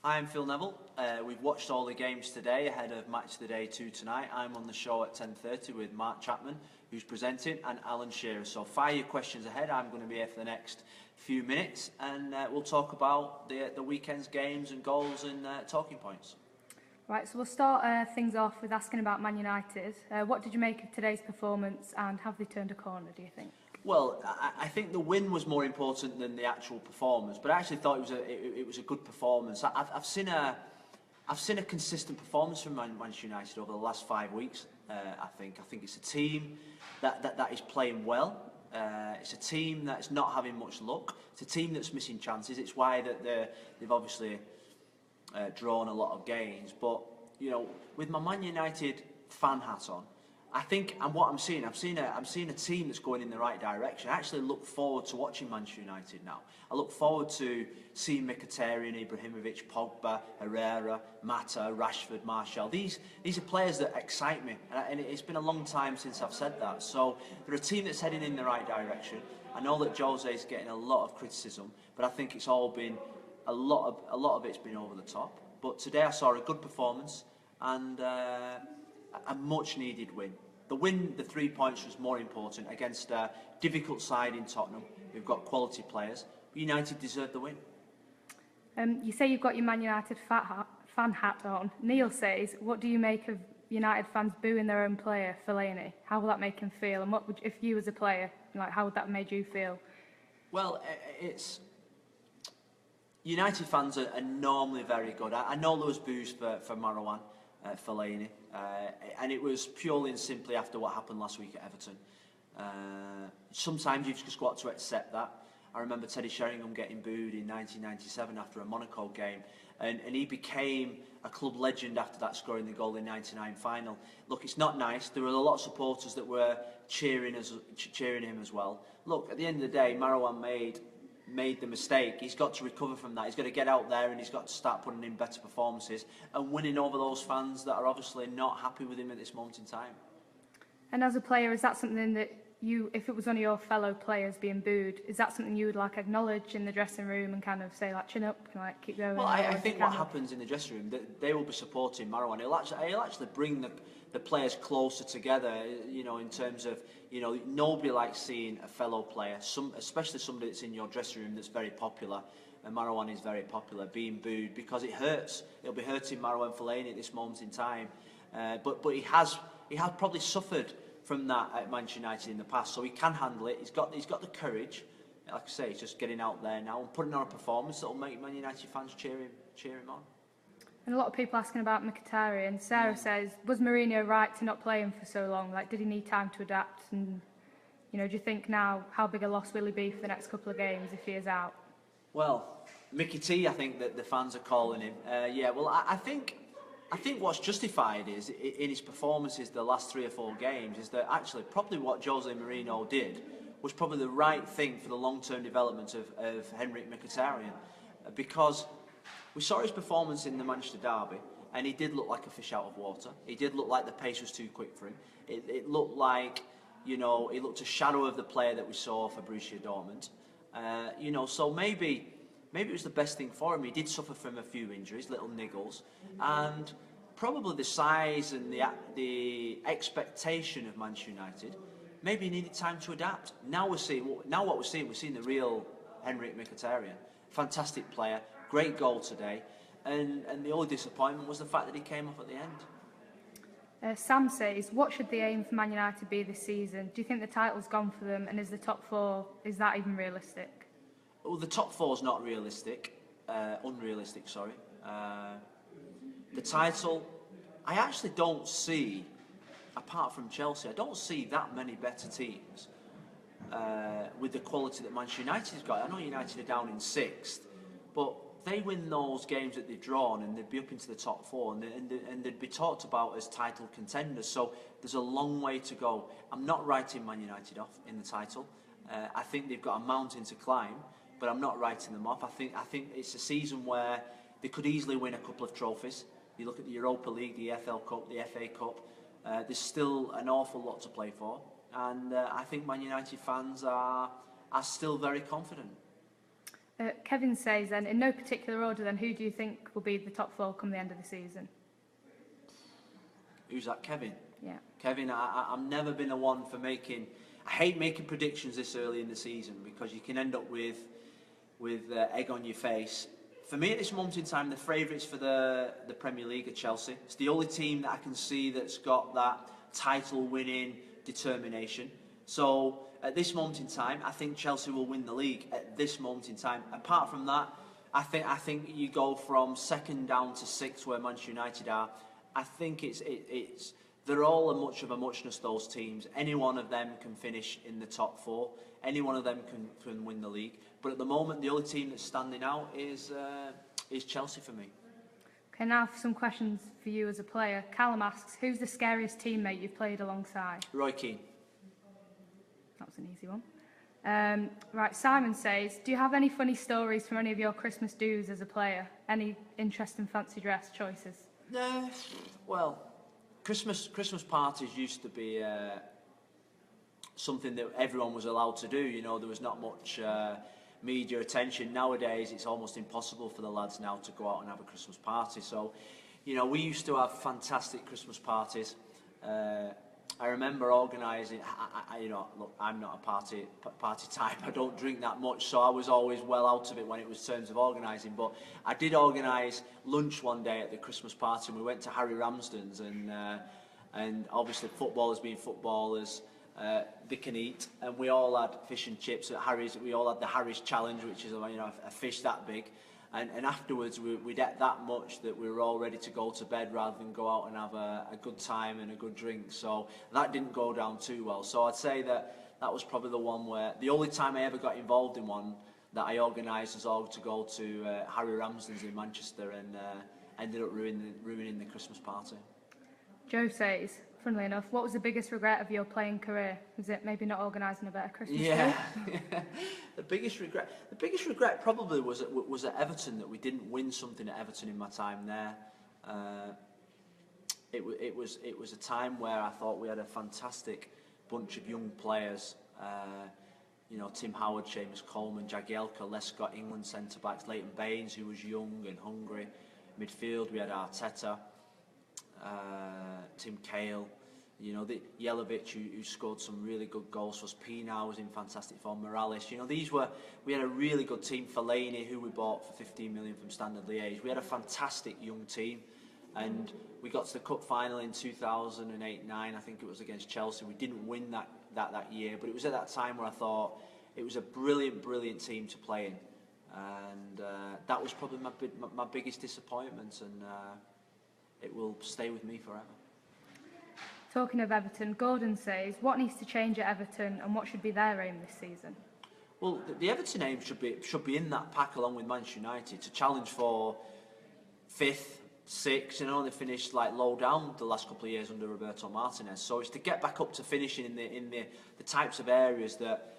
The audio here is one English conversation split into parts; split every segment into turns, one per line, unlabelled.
I'm Phil Neville. We've watched all the games today ahead of Match of the Day 2 tonight. I'm on the show at 10:30 with Mark Chapman, who's presenting, and Alan Shearer. So fire your questions ahead. I'm going to be here for the next few minutes, and we'll talk about the weekend's games and goals and talking points.
Right, so we'll start things off with asking about Man United. What did you make of today's performance, and have they turned a corner, do you think?
Well, I think the win was more important than the actual performance, but I actually thought it was a good performance. I've seen a consistent performance from Manchester United over the last 5 weeks. I think it's a team that is playing well. It's a team that's not having much luck. It's a team that's missing chances. It's why that they've obviously drawn a lot of gains. But you know, with my Man United fan hat on, I think, and what I'm seeing a team that's going in the right direction. I actually look forward to watching Manchester United now. I look forward to seeing Mkhitaryan, Ibrahimovic, Pogba, Herrera, Mata, Rashford, Martial. These are players that excite me, and it's been a long time since I've said that. So they're a team that's heading in the right direction. I know that Jose is getting a lot of criticism, but I think it's all been a lot of it's been over the top. But today I saw a good performance and a much-needed win. The win, the 3 points, was more important against a difficult side in Tottenham. We've got quality players. United deserved the win.
You say you've got your Man United fan hat on. Neil says, what do you make of United fans booing their own player, Fellaini? How will that make him feel? And what would, if you was a player, how would that have made you feel?
Well, it's... United fans are normally very good. I know there was boos for Marwan. Fellaini, and it was purely and simply after what happened last week at Everton. Sometimes you've just got to accept that. I remember Teddy Sheringham getting booed in 1997 after a Monaco game, and he became a club legend after that, scoring the goal in '99 final. Look, it's not nice. There were a lot of supporters that were cheering him as well. Look, at the end of the day, Marwan made the mistake. He's got to recover from that. He's got to get out there and he's got to start putting in better performances and winning over those fans that are obviously not happy with him at this moment in time.
And as a player, is that something that you, if it was one of your fellow players being booed, is that something you would acknowledge in the dressing room and kind of say chin up, keep going?
Well, I think what happens in the dressing room, they will be supporting Marwan. He'll actually bring the players closer together, in terms of, nobody likes seeing a fellow player, especially somebody that's in your dressing room that's very popular, and Marwan is very popular, being booed, because it hurts. It'll be hurting Marwan Fellaini at this moment in time. But he has probably suffered from that at Manchester United in the past, so he can handle it. He's got the courage. Like I say, he's just getting out there now and putting on a performance that will make Man United fans cheer him on.
And a lot of people asking about Mkhitaryan. Sarah says, was Mourinho right to not play him for so long? Did he need time to adapt? And, do you think now, how big a loss will he be for the next couple of games if he is out?
Well, Mickey T, I think that the fans are calling him. I think what's justified is, in his performances the last 3 or 4 games, is that actually probably what Jose Mourinho did was probably the right thing for the long-term development of Henrik Mkhitaryan, because we saw his performance in the Manchester derby, and he did look like a fish out of water. He did look like the pace was too quick for him. It looked like, he looked a shadow of the player that we saw for Borussia Dortmund. So maybe it was the best thing for him. He did suffer from a few injuries, little niggles, and probably the size and the expectation of Manchester United, maybe he needed time to adapt. Now we're seeing the real Henrik Mkhitaryan. Fantastic player, great goal today, and the only disappointment was the fact that he came off at the end.
Sam says, what should the aim for Man United be this season? Do you think the title's gone for them, and is the top 4, is that even realistic?
Well, the top 4 is not realistic, unrealistic, sorry. The title, I actually don't see, apart from Chelsea, I don't see that many better teams with the quality that Manchester United has got. I know United are down in 6th, but they win those games that they've drawn and they'd be up into the top 4 and they'd be talked about as title contenders. So there's a long way to go. I'm not writing Man United off in the title. I think they've got a mountain to climb, but I'm not writing them off. I think it's a season where they could easily win a couple of trophies. You look at the Europa League, the FL Cup, the FA Cup. There's still an awful lot to play for, and I think Man United fans are still very confident.
Kevin says then, in no particular order then, who do you think will be the top four come the end of the season?
Who's that, Kevin?
Yeah.
Kevin, I've never been a one for making... I hate making predictions this early in the season because you can end up with egg on your face. For me at this moment in time, the favourites for the Premier League are Chelsea. It's the only team that I can see that's got that title-winning determination. So at this moment in time, I think Chelsea will win the league at this moment in time. Apart from that, I think you go from second down to sixth where Manchester United are. I think they're all a much of a muchness, those teams. Any one of them can finish in the top four. Any one of them can win the league. But at the moment, the only team that's standing out is Chelsea for me.
Okay, now for some questions for you as a player. Callum asks, who's the scariest teammate you've played alongside?
Roy Keane.
That was an easy one. Right, Simon says, do you have any funny stories from any of your Christmas do's as a player? Any interesting fancy dress choices?
Well, Christmas parties used to be something that everyone was allowed to do. You know, there was not much media attention. Nowadays, it's almost impossible for the lads now to go out and have a Christmas party. So, you know, we used to have fantastic Christmas parties. I remember organising. You know, look, I'm not a party type. I don't drink that much, so I was always well out of it when it was terms of organising. But I did organise lunch one day at the Christmas party, and we went to Harry Ramsden's, and obviously footballers being footballers, they can eat, and we all had fish and chips at Harry's. We all had the Harry's challenge, which is, you know, a fish that big. And afterwards, we'd ate that much that we were all ready to go to bed rather than go out and have a good time and a good drink. So that didn't go down too well. So I'd say that was probably the one where, the only time I ever got involved in one that I organised was all to go to Harry Ramsden's in Manchester, and ended up ruining the Christmas party.
Joe says, funnily enough, what was the biggest regret of your playing career? Was it maybe not organising a better Christmas do?
The biggest regret probably was at Everton, that we didn't win something at Everton in my time there. It was a time where I thought we had a fantastic bunch of young players. You know, Tim Howard, Seamus Coleman, Jagielka, Lescott, England centre-backs, Leighton Baines, who was young and hungry. Midfield, we had Arteta, Tim Cahill, you know, the Jelavic, who scored some really good goals for us. Pina was in fantastic form. Morales, you know, we had a really good team. Fellaini, who we bought for 15 million from Standard Liège. We had a fantastic young team, and we got to the cup final in 2008-9. I think it was against Chelsea. We didn't win that year, but it was at that time where I thought it was a brilliant team to play in, and that was probably my biggest disappointment, and it will stay with me forever.
Talking of Everton, Gordon says, what needs to change at Everton and what should be their aim this season?
Well, the Everton aim should be in that pack along with Manchester United to challenge for 5th, 6th. You know, they finished like low down the last couple of years under Roberto Martinez. So it's to get back up to finishing in the types of areas that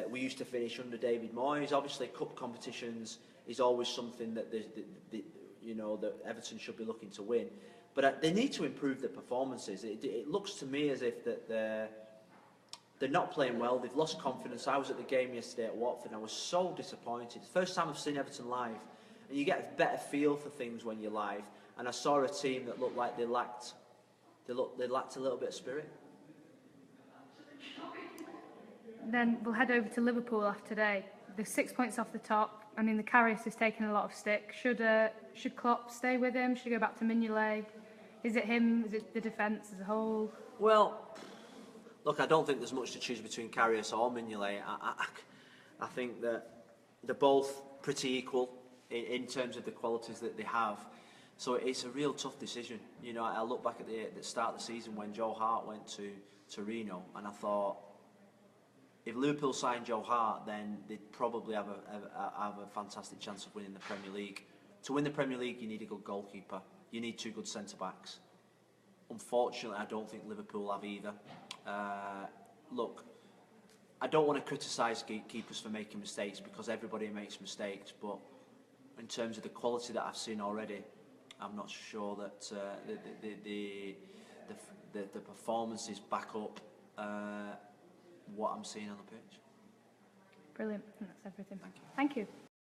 we used to finish under David Moyes. Obviously, cup competitions is always something that you know, that Everton should be looking to win. But they need to improve their performances. It looks to me as if that they're not playing well. They've lost confidence. I was at the game yesterday at Watford, and I was so disappointed. First time I've seen Everton live, and you get a better feel for things when you're live. And I saw a team that looked like they lacked a little bit of spirit.
Then we'll head over to Liverpool after today. They're 6 points off the top. I mean, the Scariest has taken a lot of stick. Should Klopp stay with him? Should he go back to Mignolet? Is it him? Is it the defence as a whole?
Well, look, I don't think there's much to choose between Karius or Mignolet. I think that they're both pretty equal in terms of the qualities that they have. So it's a real tough decision. You know, I look back at the start of the season when Joe Hart went to Torino, and I thought, if Liverpool signed Joe Hart, then they'd probably have a fantastic chance of winning the Premier League. To win the Premier League, you need a good goalkeeper. You need 2 good centre-backs. Unfortunately, I don't think Liverpool have either. Look, I don't want to criticise keepers for making mistakes, because everybody makes mistakes, but in terms of the quality that I've seen already, I'm not sure that the performances back up what I'm seeing on the pitch.
Brilliant. That's everything. Thank you.